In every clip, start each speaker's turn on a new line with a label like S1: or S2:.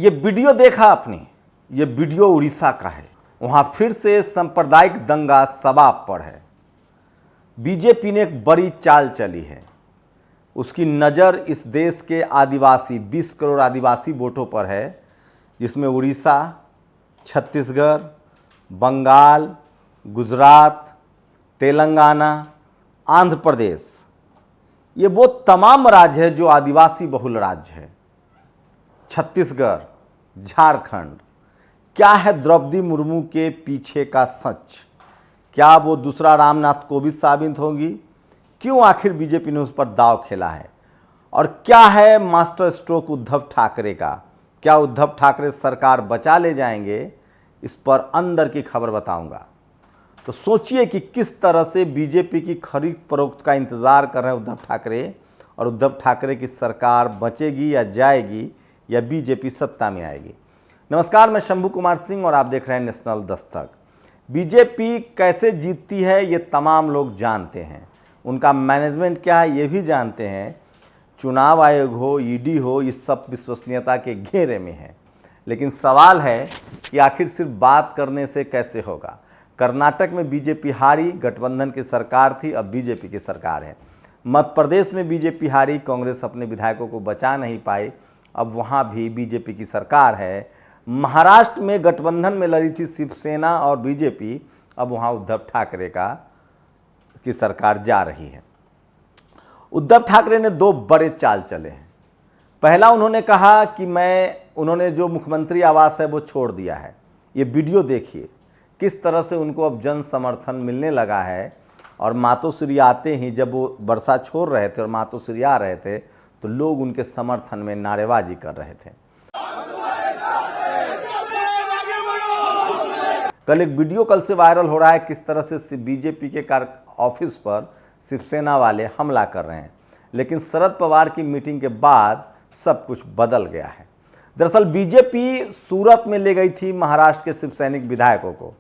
S1: ये वीडियो देखा आपने, ये वीडियो उड़ीसा का है। वहां फिर से सांप्रदायिक दंगा सबाब पर है। बीजेपी ने एक बड़ी चाल चली है। उसकी नज़र इस देश के आदिवासी 20 करोड़ आदिवासी वोटों पर है, जिसमें उड़ीसा, छत्तीसगढ़, बंगाल, गुजरात, तेलंगाना, आंध्र प्रदेश, ये वो तमाम राज्य है जो आदिवासी बहुल राज्य है। छत्तीसगढ़, झारखंड। क्या है द्रौपदी मुर्मू के पीछे का सच? क्या वो दूसरा रामनाथ कोविंद साबित होंगी? क्यों आखिर बीजेपी ने उस पर दांव खेला है? और क्या है मास्टर स्ट्रोक उद्धव ठाकरे का? क्या उद्धव ठाकरे सरकार बचा ले जाएंगे? इस पर अंदर की खबर बताऊंगा। तो सोचिए कि किस तरह से बीजेपी की खरीद फरोख्त का इंतजार कर रहे हैं उद्धव ठाकरे, और उद्धव ठाकरे की सरकार बचेगी या जाएगी, या बीजेपी सत्ता में आएगी। नमस्कार, मैं शंभू कुमार सिंह और आप देख रहे हैं नेशनल दस्तक। बीजेपी कैसे जीतती है ये तमाम लोग जानते हैं। उनका मैनेजमेंट क्या है ये भी जानते हैं। चुनाव आयोग हो, ईडी हो, ये सब विश्वसनीयता के घेरे में है। लेकिन सवाल है कि आखिर सिर्फ बात करने से कैसे होगा। कर्नाटक में बीजेपी हारी, गठबंधन की सरकार थी, अब बीजेपी की सरकार है। मध्य प्रदेश में बीजेपी हारी, कांग्रेस अपने विधायकों को बचा नहीं पाई, अब वहाँ भी बीजेपी की सरकार है। महाराष्ट्र में गठबंधन में लड़ी थी शिवसेना और बीजेपी, अब वहाँ उद्धव ठाकरे की सरकार जा रही है। उद्धव ठाकरे ने दो बड़े चाल चले हैं। पहला, उन्होंने कहा कि उन्होंने जो मुख्यमंत्री आवास है वो छोड़ दिया है। ये वीडियो देखिए किस तरह से उनको अब जन समर्थन मिलने लगा है। और मातोश्री आते ही, जब वो वर्षा छोड़ रहे थे और मातोश्री आ रहे थे, तो लोग उनके समर्थन में नारेबाजी कर रहे थे। कल एक वीडियो कल से वायरल हो रहा है, किस तरह से बीजेपी के ऑफिस पर शिवसेना वाले हमला कर रहे हैं। लेकिन शरद पवार की मीटिंग के बाद सब कुछ बदल गया है। दरअसल बीजेपी सूरत में ले गई थी महाराष्ट्र के शिव सैनिक विधायकों को,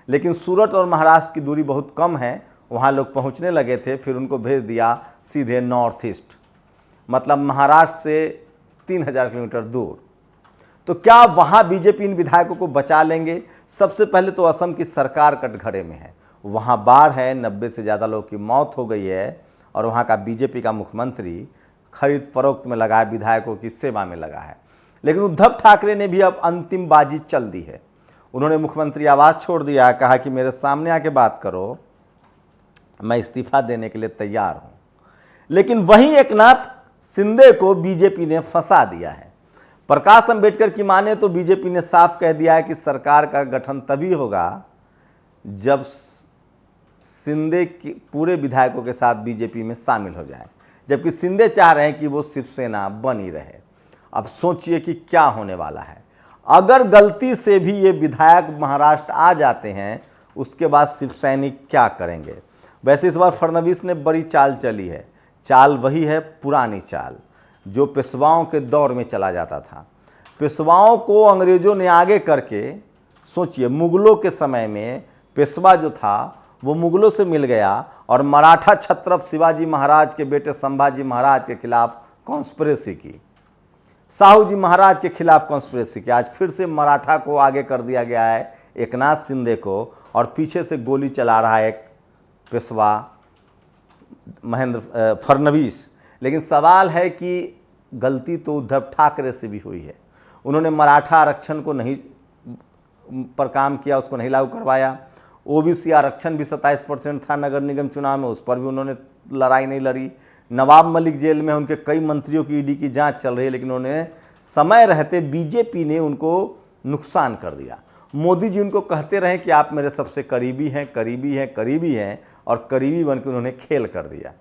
S1: लेकिन सूरत और महाराष्ट्र की दूरी बहुत कम है, वहाँ लोग पहुँचने लगे थे। फिर उनको भेज दिया सीधे नॉर्थ ईस्ट, मतलब महाराष्ट्र से 3000 किलोमीटर दूर। तो क्या वहाँ बीजेपी इन विधायकों को बचा लेंगे? सबसे पहले तो असम की सरकार कटघरे में है, वहाँ बाढ़ है, 90 से ज़्यादा लोगों की मौत हो गई है, और वहाँ का बीजेपी का मुख्यमंत्री खरीद फरोख्त में लगा है, विधायकों की सेवा में लगा है। लेकिन उद्धव ठाकरे ने भी अब अंतिम बाजी चल दी है। उन्होंने मुख्यमंत्री आवास छोड़ दिया, कहा कि मेरे सामने आके बात करो, मैं इस्तीफा देने के लिए तैयार हूँ। लेकिन वहीं एकनाथ शिंदे को बीजेपी ने फंसा दिया है। प्रकाश अंबेडकर की माने तो बीजेपी ने साफ कह दिया है कि सरकार का गठन तभी होगा जब शिंदे के पूरे विधायकों के साथ बीजेपी में शामिल हो जाए, जबकि शिंदे चाह रहे हैं कि वो शिवसेना बनी रहे। अब सोचिए कि क्या होने वाला है। अगर गलती से भी ये विधायक महाराष्ट्र आ जाते हैं, उसके बाद शिव सैनिक क्या करेंगे? वैसे इस बार फडणवीस ने बड़ी चाल चली है। चाल वही है, पुरानी चाल, जो पेशवाओं के दौर में चला जाता था। पेशवाओं को अंग्रेजों ने आगे करके, सोचिए मुगलों के समय में पेशवा जो था वो मुगलों से मिल गया और मराठा छत्रप शिवाजी महाराज के बेटे संभाजी महाराज के खिलाफ कॉन्स्पिरेसी की, साहू जी महाराज के खिलाफ कॉन्स्पिरेसी की। आज फिर से मराठा को आगे कर दिया गया है, एकनाथ शिंदे को, और पीछे से गोली चला रहा है एक पेशवा फडणवीस। लेकिन सवाल है कि गलती तो उद्धव ठाकरे से भी हुई है। उन्होंने मराठा आरक्षण को नहीं पर काम किया, उसको नहीं लागू करवाया। ओबीसी आरक्षण भी 27% था नगर निगम चुनाव में, उस पर भी उन्होंने लड़ाई नहीं लड़ी। नवाब मलिक जेल में उनके कई मंत्रियों की ईडी की जांच चल रही है, लेकिन उन्होंने समय रहते बीजेपी ने उनको नुकसान कर दिया। मोदी जी उनको कहते रहे कि आप मेरे सबसे करीबी हैं, करीबी हैं, करीबी हैं, और करीबी बनकर उन्होंने खेल कर दिया।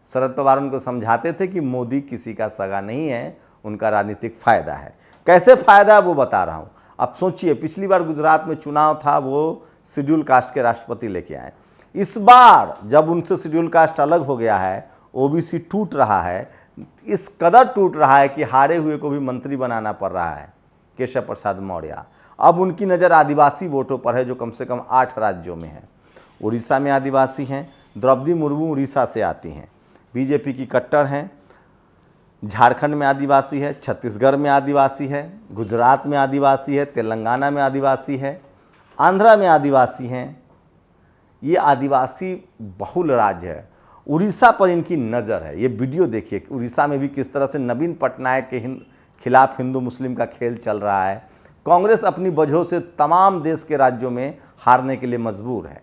S1: शरद पवार उनको समझाते थे कि मोदी किसी का सगा नहीं है, उनका राजनीतिक फ़ायदा है। कैसे फ़ायदा है वो बता रहा हूँ। अब सोचिए, पिछली बार गुजरात में चुनाव था, वो शेड्यूल कास्ट के राष्ट्रपति लेके आए। इस बार जब उनसे शेड्यूल कास्ट अलग हो गया है, ओबीसी टूट रहा है, इस कदर टूट रहा है कि हारे हुए को भी मंत्री बनाना पड़ रहा है, केशव प्रसाद मौर्य। अब उनकी नज़र आदिवासी वोटों पर है, जो कम से कम 8 राज्यों में है। उड़ीसा में आदिवासी हैं, द्रौपदी मुर्मू उड़ीसा से आती हैं, बीजेपी की कट्टर हैं। झारखंड में आदिवासी है, छत्तीसगढ़ में आदिवासी है, गुजरात में आदिवासी है, तेलंगाना में आदिवासी है, आंध्रा में आदिवासी हैं। ये आदिवासी बहुल राज्य है। उड़ीसा पर इनकी नज़र है। ये वीडियो देखिए, उड़ीसा में भी किस तरह से नवीन पटनायक के खिलाफ हिंदू मुस्लिम का खेल चल रहा है। कांग्रेस अपनी वजहों से तमाम देश के राज्यों में हारने के लिए मजबूर है।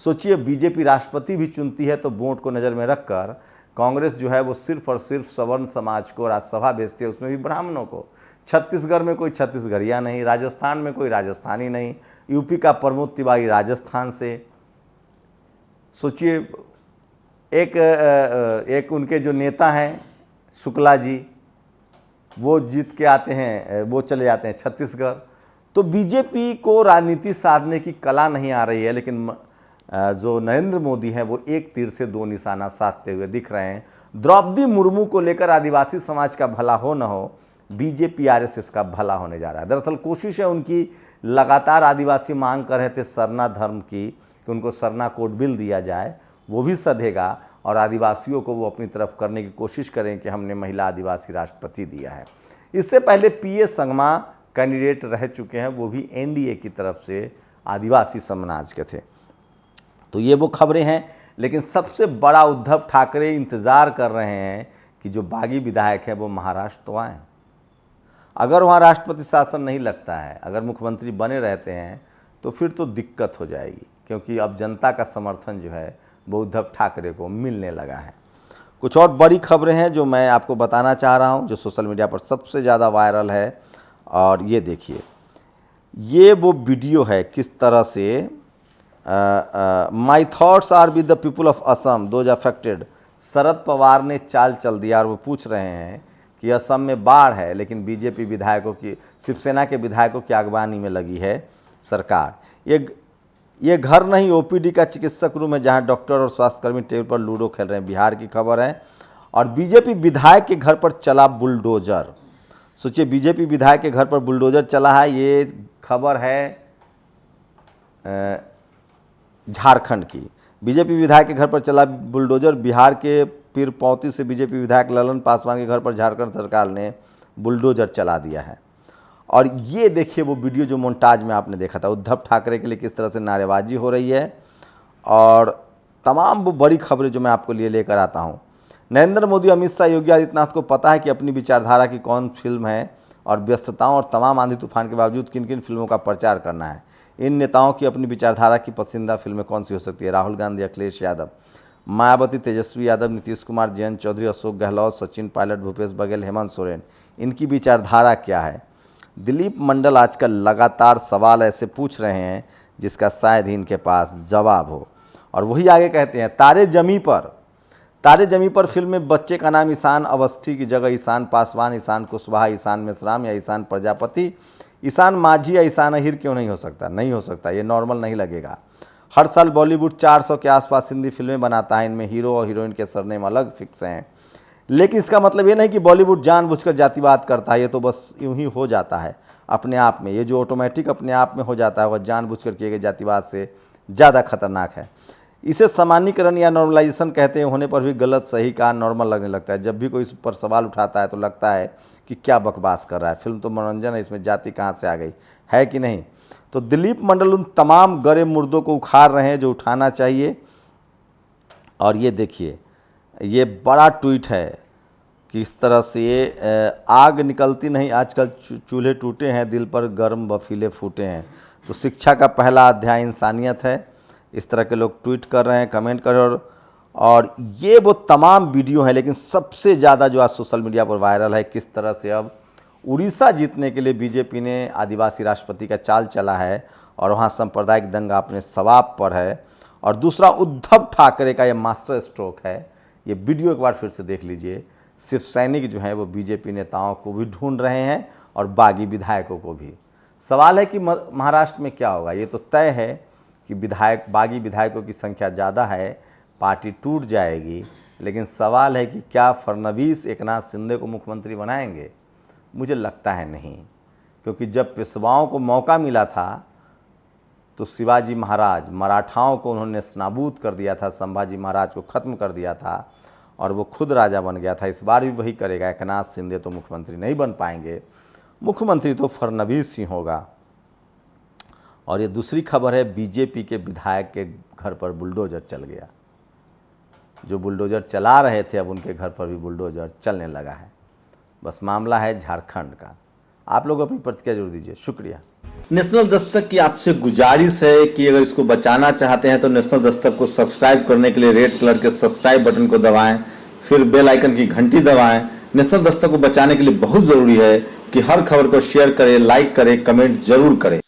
S1: सोचिए, बीजेपी राष्ट्रपति भी चुनती है तो वोट को नज़र में रखकर कांग्रेस जो है वो सिर्फ और सिर्फ सवर्ण समाज को राज्यसभा भेजती है, उसमें भी ब्राह्मणों को। छत्तीसगढ़ में कोई छत्तीसगढ़िया नहीं, राजस्थान में कोई राजस्थानी नहीं, यूपी का प्रमोद तिवारी राजस्थान से। सोचिए, एक उनके जो नेता हैं शुक्ला जी, वो जीत के आते हैं, वो चले जाते हैं छत्तीसगढ़। तो बीजेपी को राजनीति साधने की कला नहीं आ रही है, लेकिन जो नरेंद्र मोदी हैं वो एक तीर से दो निशाना साधते हुए दिख रहे हैं। द्रौपदी मुर्मू को लेकर आदिवासी समाज का भला हो न हो, बीजेपी आरएसएस का भला होने जा रहा है। दरअसल कोशिश है उनकी, लगातार आदिवासी मांग कर रहे थे सरना धर्म की कि उनको सरना कोड बिल दिया जाए, वो भी सधेगा और आदिवासियों को वो अपनी तरफ करने की कोशिश करें कि हमने महिला आदिवासी राष्ट्रपति दिया है। इससे पहले पीए संगमा कैंडिडेट रह चुके हैं, वो भी एनडीए की तरफ से आदिवासी समाज के थे। तो ये वो खबरें हैं, लेकिन सबसे बड़ा उद्धव ठाकरे इंतज़ार कर रहे हैं कि जो बागी विधायक है वो महाराष्ट्र तो आएँ। अगर वहाँ राष्ट्रपति शासन नहीं लगता है, अगर मुख्यमंत्री बने रहते हैं तो फिर तो दिक्कत हो जाएगी, क्योंकि अब जनता का समर्थन जो है वो उद्धव ठाकरे को मिलने लगा है। कुछ और बड़ी खबरें हैं जो मैं आपको बताना चाह रहा हूं, जो सोशल मीडिया पर सबसे ज़्यादा वायरल है। और ये देखिए, ये वो वीडियो है किस तरह से my thoughts are with the people of Assam those affected. Sharad Pawar ने चाल चल दिया और वो पूछ रहे हैं कि असम में बाढ़ है, लेकिन बीजेपी विधायकों की, शिवसेना के विधायकों की अगवानी में लगी है सरकार। ये घर नहीं, ओपीडी का चिकित्सक रूम है जहां डॉक्टर और स्वास्थ्यकर्मी टेबल पर लूडो खेल रहे हैं, बिहार की खबर है। और बीजेपी विधायक के घर पर चला बुलडोजर। सोचिए, बीजेपी विधायक के घर पर बुलडोजर चला है। ये खबर है झारखंड की। बीजेपी विधायक के घर पर चला बुलडोजर। बिहार के पीरपौती से बीजेपी विधायक ललन पासवान के घर पर झारखंड सरकार ने बुलडोजर चला दिया है। और ये देखिए वो वीडियो जो मोन्टाज में आपने देखा था, उद्धव ठाकरे के लिए किस तरह से नारेबाजी हो रही है। और तमाम वो बड़ी खबरें जो मैं आपको लिए लेकर आता हूँ। नरेंद्र मोदी, अमित शाह, योगी आदित्यनाथ को पता है कि अपनी विचारधारा की कौन फिल्म है और व्यस्तताओं और तमाम आंधी तूफान के बावजूद किन किन फिल्मों का प्रचार करना है। इन नेताओं की अपनी विचारधारा की पसंदीदा फिल्में कौन सी हो सकती है? राहुल गांधी, अखिलेश यादव, मायावती, तेजस्वी यादव, नीतीश कुमार, जयंत चौधरी, अशोक गहलोत, सचिन पायलट, भूपेश बघेल, हेमंत सोरेन, इनकी विचारधारा क्या है? दिलीप मंडल आजकल लगातार सवाल ऐसे पूछ रहे हैं जिसका शायद ही इनके पास जवाब हो। और वही आगे कहते हैं, तारे जमी पर फिल्म में बच्चे का नाम ईशान अवस्थी की जगह ईशान पासवान, ईशान कुशवाहा, ईशान मेश्राम या ईशान प्रजापति, ईशान माझी या ईशान अहिर क्यों नहीं हो सकता? नहीं हो सकता, ये नॉर्मल नहीं लगेगा। हर साल बॉलीवुड 400 के आसपास हिंदी फिल्में बनाता है, इनमें हीरो और हीरोइन के सरनेम अलग फिक्स हैं। लेकिन इसका मतलब ये नहीं कि बॉलीवुड जानबूझकर जातिवाद करता है, ये तो बस यूं ही हो जाता है अपने आप में। ये जो ऑटोमेटिक अपने आप में हो जाता है वह जानबूझकर किए गए जातिवाद से ज़्यादा खतरनाक है। इसे सामान्यीकरण या नॉर्मलाइजेशन कहते हैं। होने पर भी गलत सही का नॉर्मल लगने लगता है। जब भी कोई इस पर सवाल उठाता है तो लगता है कि क्या बकवास कर रहा है, फिल्म तो मनोरंजन है, इसमें जाति कहाँ से आ गई, है कि नहीं? तो दिलीप मंडल उन तमाम गरे मुर्दों को उखाड़ रहे हैं जो उठाना चाहिए। और ये देखिए, ये बड़ा ट्वीट है कि इस तरह से ये आग निकलती नहीं, आजकल चूल्हे टूटे हैं, दिल पर गर्म बफीले फूटे हैं। तो शिक्षा का पहला अध्याय इंसानियत है। इस तरह के लोग ट्वीट कर रहे हैं, कमेंट कर रहे हैं। और ये वो तमाम वीडियो हैं, लेकिन सबसे ज़्यादा जो आज सोशल मीडिया पर वायरल है, किस तरह से अब उड़ीसा जीतने के लिए बीजेपी ने आदिवासी राष्ट्रपति का चाल चला है और वहाँ सांप्रदायिक दंगा अपने सवाब पर है। और दूसरा, उद्धव ठाकरे का ये मास्टर स्ट्रोक है। ये वीडियो एक बार फिर से देख लीजिए। शिव सैनिक जो हैं वो बीजेपी नेताओं को भी ढूंढ रहे हैं और बागी विधायकों को भी। सवाल है कि महाराष्ट्र में क्या होगा। ये तो तय है कि बागी विधायकों की संख्या ज़्यादा है, पार्टी टूट जाएगी। लेकिन सवाल है कि क्या फडणवीस एकनाथ शिंदे को मुख्यमंत्री बनाएंगे? मुझे लगता है नहीं, क्योंकि जब पेशवाओं को मौका मिला था तो शिवाजी महाराज, मराठाओं को उन्होंने नाबूद कर दिया था, संभाजी महाराज को ख़त्म कर दिया था। और वो खुद राजा बन गया था। इस बार भी वही करेगा। एकनाथ शिंदे तो मुख्यमंत्री नहीं बन पाएंगे, मुख्यमंत्री तो फडणवीस ही होगा। और ये दूसरी खबर है, बीजेपी के विधायक के घर पर बुलडोजर चल गया। जो बुलडोजर चला रहे थे अब उनके घर पर भी बुलडोजर चलने लगा है। बस मामला है झारखंड का। आप लोग अपनी प्रतिक्रिया जरूर दीजिए। शुक्रिया।
S2: नेशनल दस्तक की आपसे गुजारिश है कि अगर इसको बचाना चाहते हैं तो नेशनल दस्तक को सब्सक्राइब करने के लिए रेड कलर के सब्सक्राइब बटन को दबाएं, फिर बेल आइकन की घंटी दबाएं। नेशनल दस्तक को बचाने के लिए बहुत जरूरी है कि हर खबर को शेयर करें, लाइक करें, कमेंट जरूर करें।